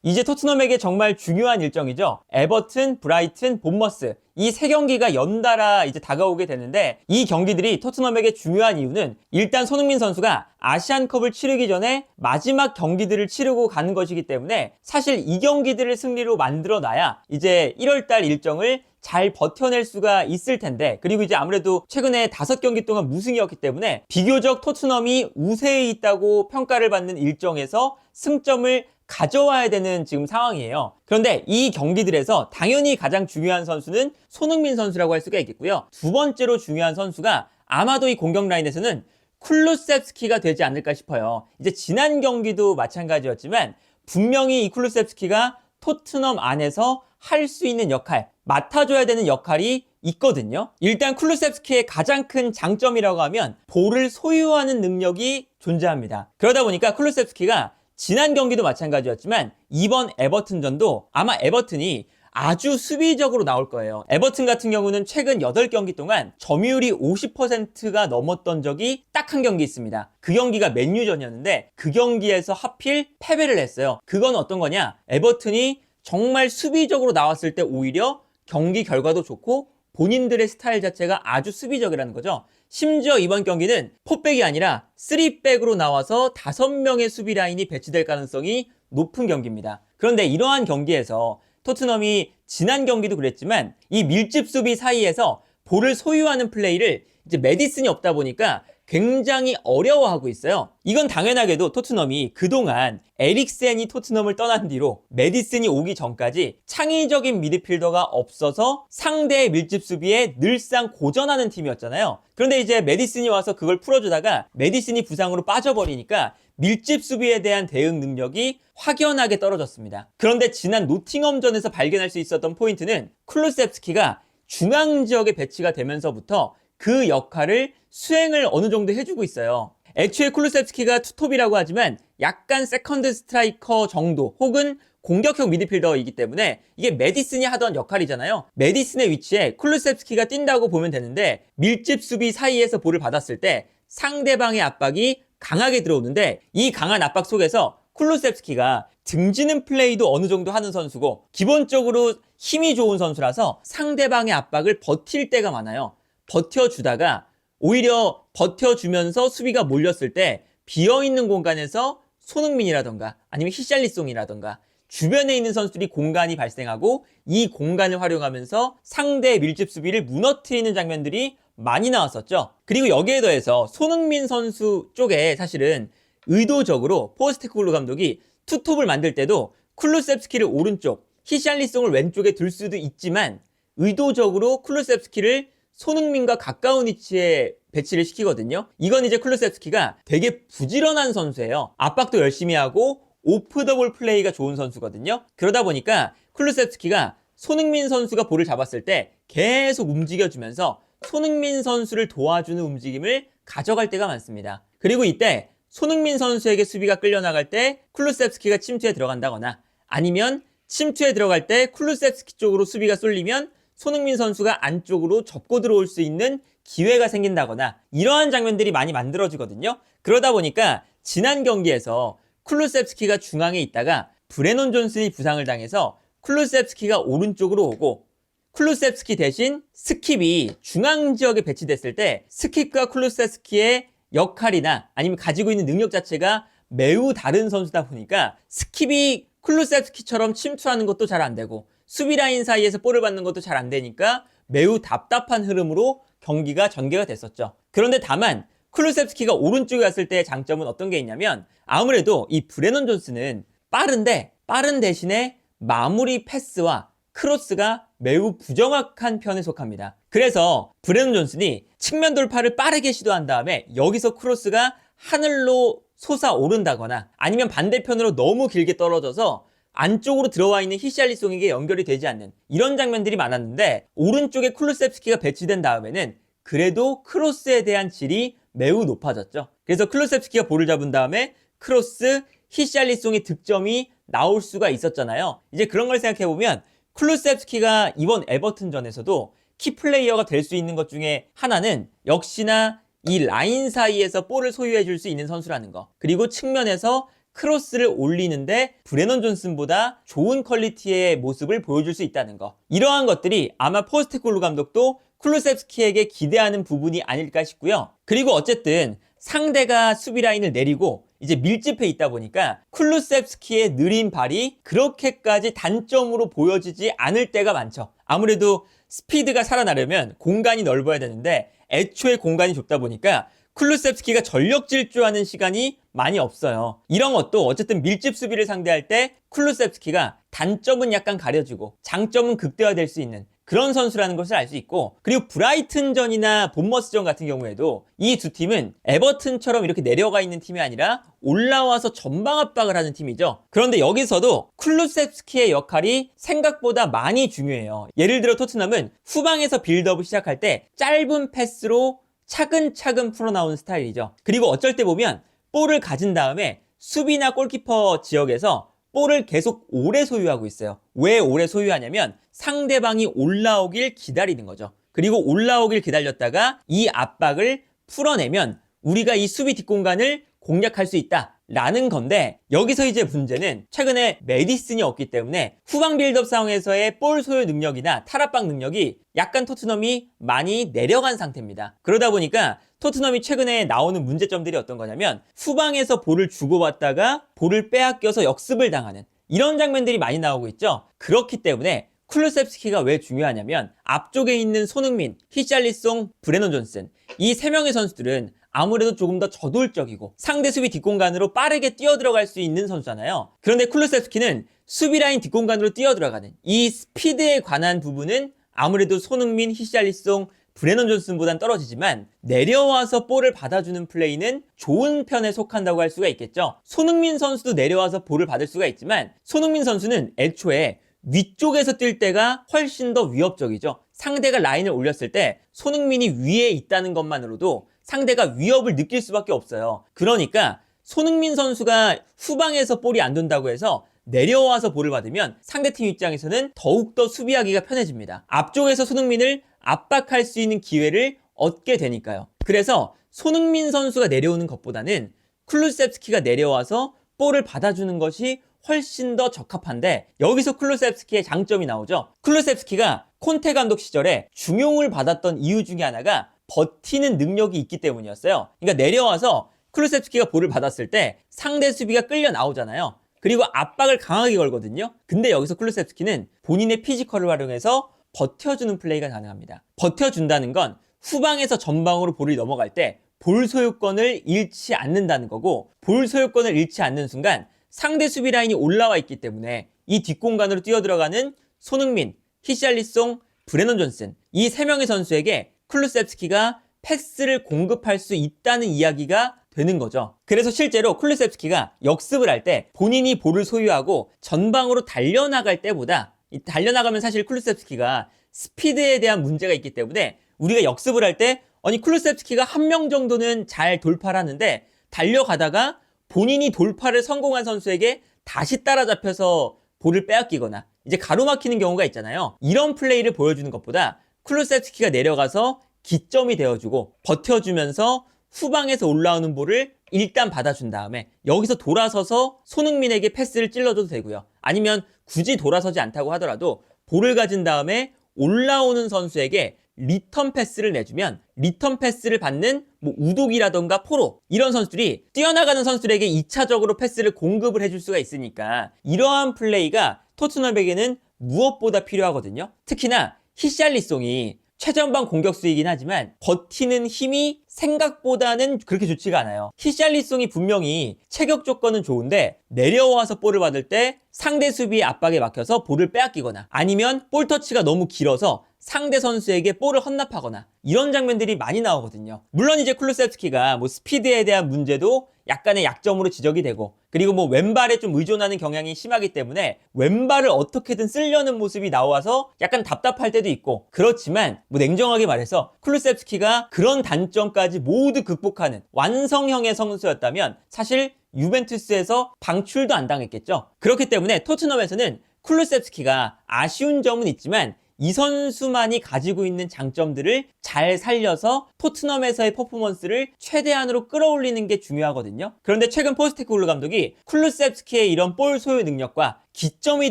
이제 토트넘에게 정말 중요한 일정이죠. 에버튼, 브라이튼, 본머스 이 세 경기가 연달아 이제 다가오게 되는데 이 경기들이 토트넘에게 중요한 이유는 일단 손흥민 선수가 아시안컵을 치르기 전에 마지막 경기들을 치르고 가는 것이기 때문에 사실 이 경기들을 승리로 만들어놔야 이제 1월달 일정을 잘 버텨낼 수가 있을 텐데, 그리고 이제 아무래도 최근에 5경기 동안 무승이었기 때문에 비교적 토트넘이 우세에 있다고 평가를 받는 일정에서 승점을 가져와야 되는 지금 상황이에요. 그런데 이 경기들에서 당연히 가장 중요한 선수는 손흥민 선수라고 할 수가 있겠고요. 두 번째로 중요한 선수가 아마도 이 공격 라인에서는 쿨루셉스키가 되지 않을까 싶어요. 이제 지난 경기도 마찬가지였지만 분명히 이 쿨루셉스키가 토트넘 안에서 할 수 있는 역할, 맡아줘야 되는 역할이 있거든요. 일단 쿨루셉스키의 가장 큰 장점이라고 하면 볼을 소유하는 능력이 존재합니다. 그러다 보니까 쿨루셉스키가 지난 경기도 마찬가지였지만 이번 에버튼전도 아마 에버튼이 아주 수비적으로 나올 거예요. 에버튼 같은 경우는 최근 8경기 동안 점유율이 50%가 넘었던 적이 딱 한 경기 있습니다. 그 경기가 맨유전이었는데 그 경기에서 하필 패배를 했어요. 그건 어떤 거냐? 에버튼이 정말 수비적으로 나왔을 때 오히려 경기 결과도 좋고 본인들의 스타일 자체가 아주 수비적이라는 거죠. 심지어 이번 경기는 4백이 아니라 3백으로 나와서 5명의 수비 라인이 배치될 가능성이 높은 경기입니다. 그런데 이러한 경기에서 토트넘이 지난 경기도 그랬지만 이 밀집 수비 사이에서 볼을 소유하는 플레이를 이제 메디슨이 없다 보니까 굉장히 어려워하고 있어요. 이건 당연하게도 토트넘이 그동안 에릭센이 토트넘을 떠난 뒤로 메디슨이 오기 전까지 창의적인 미드필더가 없어서 상대의 밀집 수비에 늘상 고전하는 팀이었잖아요. 그런데 이제 메디슨이 와서 그걸 풀어주다가 메디슨이 부상으로 빠져버리니까 밀집 수비에 대한 대응 능력이 확연하게 떨어졌습니다. 그런데 지난 노팅엄전에서 발견할 수 있었던 포인트는 쿨루셉스키가 중앙 지역에 배치가 되면서부터 그 역할을 수행을 어느 정도 해주고 있어요. 애초에 쿨루셉스키가 투톱이라고 하지만 약간 세컨드 스트라이커 정도 혹은 공격형 미드필더이기 때문에 이게 메디슨이 하던 역할이잖아요. 메디슨의 위치에 쿨루셉스키가 뛴다고 보면 되는데 밀집 수비 사이에서 볼을 받았을 때 상대방의 압박이 강하게 들어오는데 이 강한 압박 속에서 쿨루셉스키가 등지는 플레이도 어느 정도 하는 선수고 기본적으로 힘이 좋은 선수라서 상대방의 압박을 버틸 때가 많아요. 버텨주다가 오히려 버텨주면서 수비가 몰렸을 때 비어있는 공간에서 손흥민이라던가 아니면 히샬리송이라던가 주변에 있는 선수들이 공간이 발생하고 이 공간을 활용하면서 상대의 밀집 수비를 무너뜨리는 장면들이 많이 나왔었죠. 그리고 여기에 더해서 손흥민 선수 쪽에 사실은 의도적으로 포스테코글루 감독이 투톱을 만들 때도 쿨루셉스키를 오른쪽, 히샬리송을 왼쪽에 둘 수도 있지만 의도적으로 쿨루셉스키를 손흥민과 가까운 위치에 배치를 시키거든요. 이건 이제 쿨루셉스키가 되게 부지런한 선수예요. 압박도 열심히 하고 오프 더 볼 플레이가 좋은 선수거든요. 그러다 보니까 쿨루셉스키가 손흥민 선수가 볼을 잡았을 때 계속 움직여주면서 손흥민 선수를 도와주는 움직임을 가져갈 때가 많습니다. 그리고 이때 손흥민 선수에게 수비가 끌려나갈 때 쿨루셉스키가 침투에 들어간다거나 아니면 침투에 들어갈 때 쿨루셉스키 쪽으로 수비가 쏠리면 손흥민 선수가 안쪽으로 접고 들어올 수 있는 기회가 생긴다거나 이러한 장면들이 많이 만들어지거든요. 그러다 보니까 지난 경기에서 쿨루셉스키가 중앙에 있다가 브레넌 존슨이 부상을 당해서 쿨루셉스키가 오른쪽으로 오고 쿨루셉스키 대신 스킵이 중앙 지역에 배치됐을 때 스킵과 쿨루셉스키의 역할이나 아니면 가지고 있는 능력 자체가 매우 다른 선수다 보니까 스킵이 쿨루셉스키처럼 침투하는 것도 잘 안 되고 수비 라인 사이에서 볼을 받는 것도 잘 안 되니까 매우 답답한 흐름으로 경기가 전개가 됐었죠. 그런데 다만 쿨루셉스키가 오른쪽에 갔을 때의 장점은 어떤 게 있냐면 아무래도 이 브레넌 존스는 빠른데 빠른 대신에 마무리 패스와 크로스가 매우 부정확한 편에 속합니다. 그래서 브레넌 존슨이 측면 돌파를 빠르게 시도한 다음에 여기서 크로스가 하늘로 솟아오른다거나 아니면 반대편으로 너무 길게 떨어져서 안쪽으로 들어와 있는 히샬리송에게 연결이 되지 않는 이런 장면들이 많았는데 오른쪽에 쿨루셉스키가 배치된 다음에는 그래도 크로스에 대한 질이 매우 높아졌죠. 그래서 쿨루셉스키가 볼을 잡은 다음에 크로스, 히샬리송의 득점이 나올 수가 있었잖아요. 이제 그런 걸 생각해보면 쿨루셉스키가 이번 에버튼전에서도 키플레이어가 될 수 있는 것 중에 하나는 역시나 이 라인 사이에서 볼을 소유해 줄 수 있는 선수라는 거, 그리고 측면에서 크로스를 올리는데 브레넌 존슨보다 좋은 퀄리티의 모습을 보여줄 수 있다는 거. 이러한 것들이 아마 포스테코글루 감독도 쿨루셉스키에게 기대하는 부분이 아닐까 싶고요. 그리고 어쨌든 상대가 수비 라인을 내리고 이제 밀집해 있다 보니까 쿨루셉스키의 느린 발이 그렇게까지 단점으로 보여지지 않을 때가 많죠. 아무래도 스피드가 살아나려면 공간이 넓어야 되는데 애초에 공간이 좁다 보니까 쿨루셉스키가 전력 질주하는 시간이 많이 없어요. 이런 것도 어쨌든 밀집 수비를 상대할 때 쿨루셉스키가 단점은 약간 가려지고 장점은 극대화될 수 있는 그런 선수라는 것을 알 수 있고, 그리고 브라이튼전이나 본머스전 같은 경우에도 이 두 팀은 에버튼처럼 이렇게 내려가 있는 팀이 아니라 올라와서 전방 압박을 하는 팀이죠. 그런데 여기서도 쿨루셉스키의 역할이 생각보다 많이 중요해요. 예를 들어 토트넘은 후방에서 빌드업을 시작할 때 짧은 패스로 차근차근 풀어나오는 스타일이죠. 그리고 어쩔 때 보면 볼을 가진 다음에 수비나 골키퍼 지역에서 볼을 계속 오래 소유하고 있어요. 왜 오래 소유하냐면 상대방이 올라오길 기다리는 거죠. 그리고 올라오길 기다렸다가 이 압박을 풀어내면 우리가 이 수비 뒷공간을 공략할 수 있다라는 건데, 여기서 이제 문제는 최근에 메디슨이 없기 때문에 후방 빌드업 상황에서의 볼 소유 능력이나 탈압박 능력이 약간 토트넘이 많이 내려간 상태입니다. 그러다 보니까 토트넘이 최근에 나오는 문제점들이 어떤 거냐면 후방에서 볼을 주고받다가 볼을 빼앗겨서 역습을 당하는 이런 장면들이 많이 나오고 있죠. 그렇기 때문에 쿨루셉스키가 왜 중요하냐면 앞쪽에 있는 손흥민, 히샬리송, 브레넌 존슨 이 세 명의 선수들은 아무래도 조금 더 저돌적이고 상대 수비 뒷공간으로 빠르게 뛰어들어갈 수 있는 선수잖아요. 그런데 쿨루셉스키는 수비 라인 뒷공간으로 뛰어들어가는 이 스피드에 관한 부분은 아무래도 손흥민, 히샬리송, 브레넌 존슨보단 떨어지지만 내려와서 볼을 받아주는 플레이는 좋은 편에 속한다고 할 수가 있겠죠. 손흥민 선수도 내려와서 볼을 받을 수가 있지만 손흥민 선수는 애초에 위쪽에서 뛸 때가 훨씬 더 위협적이죠. 상대가 라인을 올렸을 때 손흥민이 위에 있다는 것만으로도 상대가 위협을 느낄 수밖에 없어요. 그러니까 손흥민 선수가 후방에서 볼이 안 돈다고 해서 내려와서 볼을 받으면 상대팀 입장에서는 더욱더 수비하기가 편해집니다. 앞쪽에서 손흥민을 압박할 수 있는 기회를 얻게 되니까요. 그래서 손흥민 선수가 내려오는 것보다는 쿨루셉스키가 내려와서 볼을 받아주는 것이 훨씬 더 적합한데, 여기서 쿨루셉스키의 장점이 나오죠. 쿨루셉스키가 콘테 감독 시절에 중용을 받았던 이유 중에 하나가 버티는 능력이 있기 때문이었어요. 그러니까 내려와서 쿨루셉스키가 볼을 받았을 때 상대 수비가 끌려 나오잖아요. 그리고 압박을 강하게 걸거든요. 근데 여기서 쿨루셉스키는 본인의 피지컬을 활용해서 버텨주는 플레이가 가능합니다. 버텨준다는 건 후방에서 전방으로 볼이 넘어갈 때 볼 소유권을 잃지 않는다는 거고, 볼 소유권을 잃지 않는 순간 상대 수비 라인이 올라와 있기 때문에 이 뒷공간으로 뛰어들어가는 손흥민, 히샬리송, 브레넌 존슨 이 세 명의 선수에게 쿨루셉스키가 패스를 공급할 수 있다는 이야기가 되는 거죠. 그래서 실제로 쿨루셉스키가 역습을 할 때 본인이 볼을 소유하고 전방으로 달려나갈 때보다, 달려나가면 사실 쿨루셉스키가 스피드에 대한 문제가 있기 때문에 우리가 역습을 할 때 아니 쿨루셉스키가 한 명 정도는 잘 돌파를 하는데 달려가다가 본인이 돌파를 성공한 선수에게 다시 따라잡혀서 볼을 빼앗기거나 이제 가로막히는 경우가 있잖아요. 이런 플레이를 보여주는 것보다 쿨루셉스키가 내려가서 기점이 되어주고 버텨주면서 후방에서 올라오는 볼을 일단 받아준 다음에 여기서 돌아서서 손흥민에게 패스를 찔러줘도 되고요. 아니면 굳이 돌아서지 않다고 하더라도 볼을 가진 다음에 올라오는 선수에게 리턴 패스를 내주면 리턴 패스를 받는 우독이라던가 포로 이런 선수들이 뛰어나가는 선수들에게 2차적으로 패스를 공급을 해줄 수가 있으니까 이러한 플레이가 토트넘에게는 무엇보다 필요하거든요. 특히나 히샬리송이 최전방 공격수이긴 하지만 버티는 힘이 생각보다는 그렇게 좋지가 않아요. 히샬리송이 분명히 체격 조건은 좋은데 내려와서 볼을 받을 때 상대 수비의 압박에 막혀서 볼을 빼앗기거나 아니면 볼 터치가 너무 길어서 상대 선수에게 볼을 헌납하거나 이런 장면들이 많이 나오거든요. 물론 이제 쿨루셉스키가 스피드에 대한 문제도 약간의 약점으로 지적이 되고, 그리고 왼발에 좀 의존하는 경향이 심하기 때문에 왼발을 어떻게든 쓰려는 모습이 나와서 약간 답답할 때도 있고, 그렇지만 냉정하게 말해서 쿨루셉스키가 그런 단점까지 모두 극복하는 완성형의 선수였다면 사실 유벤투스에서 방출도 안 당했겠죠. 그렇기 때문에 토트넘에서는 쿨루셉스키가 아쉬운 점은 있지만 이 선수만이 가지고 있는 장점들을 잘 살려서 토트넘에서의 퍼포먼스를 최대한으로 끌어올리는 게 중요하거든요. 그런데 최근 포스테코글루 감독이 쿨루셉스키의 이런 볼 소유 능력과 기점이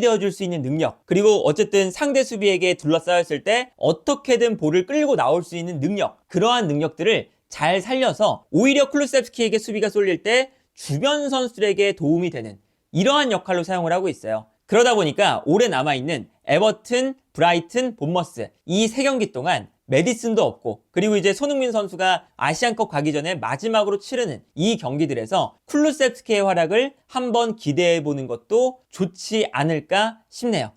되어줄 수 있는 능력, 그리고 어쨌든 상대 수비에게 둘러싸였을 때 어떻게든 볼을 끌고 나올 수 있는 능력, 그러한 능력들을 잘 살려서 오히려 쿨루셉스키에게 수비가 쏠릴 때 주변 선수들에게 도움이 되는 이러한 역할로 사용을 하고 있어요. 그러다 보니까 올해 남아있는 에버튼, 브라이튼, 본머스 이 3경기 동안 메디슨도 없고, 그리고 이제 손흥민 선수가 아시안컵 가기 전에 마지막으로 치르는 이 경기들에서 쿨루셉스키의 활약을 한번 기대해보는 것도 좋지 않을까 싶네요.